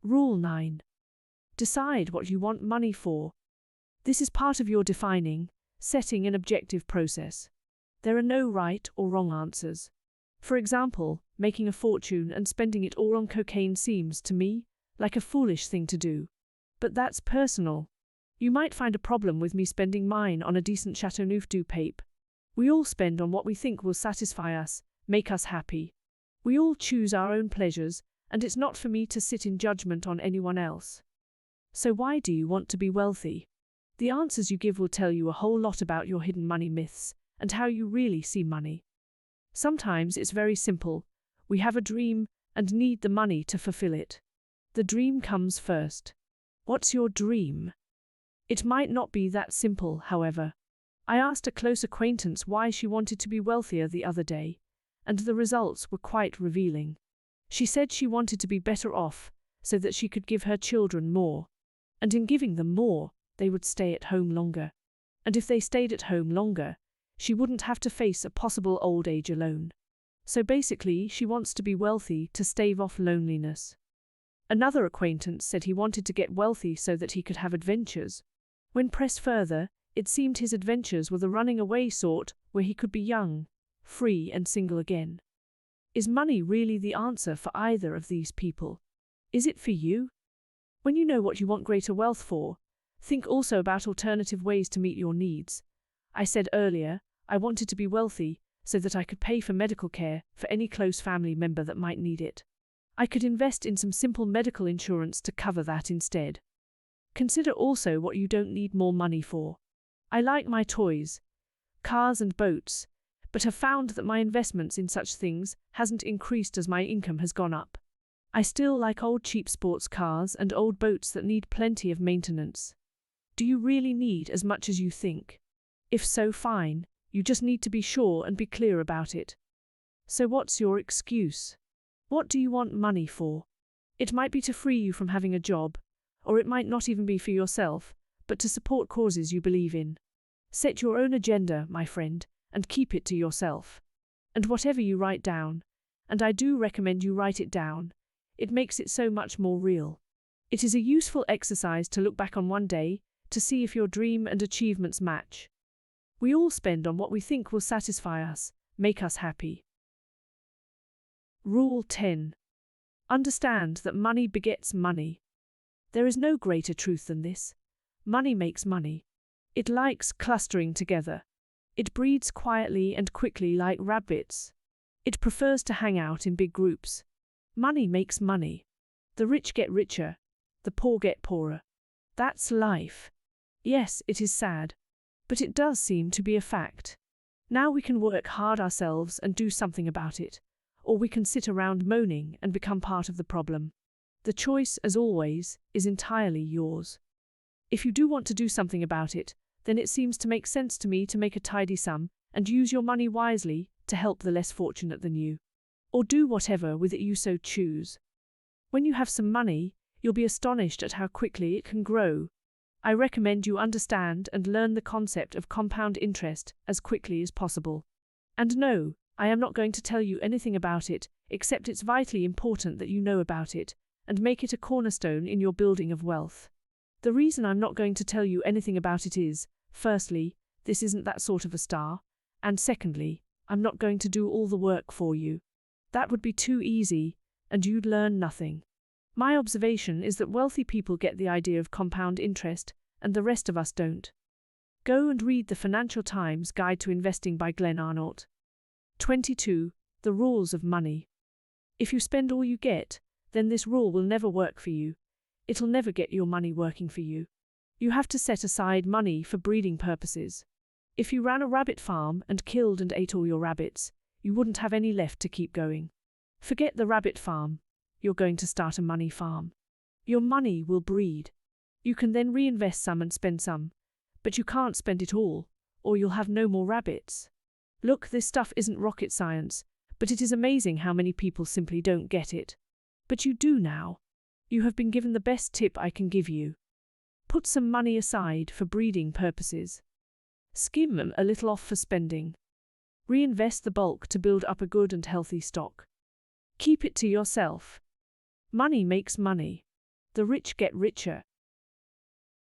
Rule 9. Decide what you want money for. This is part of your defining, setting an objective process. There are no right or wrong answers. For example, making a fortune and spending it all on cocaine seems, to me, like a foolish thing to do. But that's personal. You might find a problem with me spending mine on a decent Chateauneuf du Pape. We all spend on what we think will satisfy us, make us happy. We all choose our own pleasures, and it's not for me to sit in judgment on anyone else. So why do you want to be wealthy? The answers you give will tell you a whole lot about your hidden money myths and how you really see money. Sometimes it's very simple. We have a dream and need the money to fulfill it. The dream comes first. What's your dream? It might not be that simple, however. I asked a close acquaintance why she wanted to be wealthier the other day, and the results were quite revealing. She said she wanted to be better off so that she could give her children more. And in giving them more, they would stay at home longer. And if they stayed at home longer, she wouldn't have to face a possible old age alone. So basically, she wants to be wealthy to stave off loneliness. Another acquaintance said he wanted to get wealthy so that he could have adventures. When pressed further, it seemed his adventures were the running away sort, where he could be young, free and single again. Is money really the answer for either of these people? Is it for you? When you know what you want greater wealth for, think also about alternative ways to meet your needs. I said earlier, I wanted to be wealthy so that I could pay for medical care for any close family member that might need it. I could invest in some simple medical insurance to cover that instead. Consider also what you don't need more money for. I like my toys, cars and boats, but have found that my investments in such things hasn't increased as my income has gone up. I still like old cheap sports cars and old boats that need plenty of maintenance. Do you really need as much as you think? If so, fine, you just need to be sure and be clear about it. So what's your excuse? What do you want money for? It might be to free you from having a job, or it might not even be for yourself, but to support causes you believe in. Set your own agenda, my friend, and keep it to yourself. And whatever you write down, and I do recommend you write it down, it makes it so much more real. It is a useful exercise to look back on one day to see if your dream and achievements match. We all spend on what we think will satisfy us, make us happy. Rule 10. Understand that money begets money. There is no greater truth than this. Money makes money. It likes clustering together. It breeds quietly and quickly like rabbits. It prefers to hang out in big groups. Money makes money. The rich get richer. The poor get poorer. That's life. Yes, it is sad. But it does seem to be a fact. Now we can work hard ourselves and do something about it, or we can sit around moaning and become part of the problem. The choice, as always, is entirely yours. If you do want to do something about it, then it seems to make sense to me to make a tidy sum and use your money wisely to help the less fortunate than you. Or do whatever with it you so choose. When you have some money, you'll be astonished at how quickly it can grow. I recommend you understand and learn the concept of compound interest as quickly as possible. And no, I am not going to tell you anything about it, except it's vitally important that you know about it, and make it a cornerstone in your building of wealth. The reason I'm not going to tell you anything about it is, firstly, this isn't that sort of a star, and secondly, I'm not going to do all the work for you. That would be too easy, and you'd learn nothing. My observation is that wealthy people get the idea of compound interest, and the rest of us don't. Go and read the Financial Times Guide to Investing by Glenn Arnott. 22. The rules of money. If you spend all you get, then this rule will never work for you. It'll never get your money working for you. You have to set aside money for breeding purposes. If you ran a rabbit farm and killed and ate all your rabbits, you wouldn't have any left to keep going. Forget the rabbit farm. You're going to start a money farm. Your money will breed. You can then reinvest some and spend some, but you can't spend it all, or you'll have no more rabbits. Look, this stuff isn't rocket science, but it is amazing how many people simply don't get it. But you do now. You have been given the best tip I can give you. Put some money aside for breeding purposes. Skim a little off for spending. Reinvest the bulk to build up a good and healthy stock. Keep it to yourself. Money makes money. The rich get richer,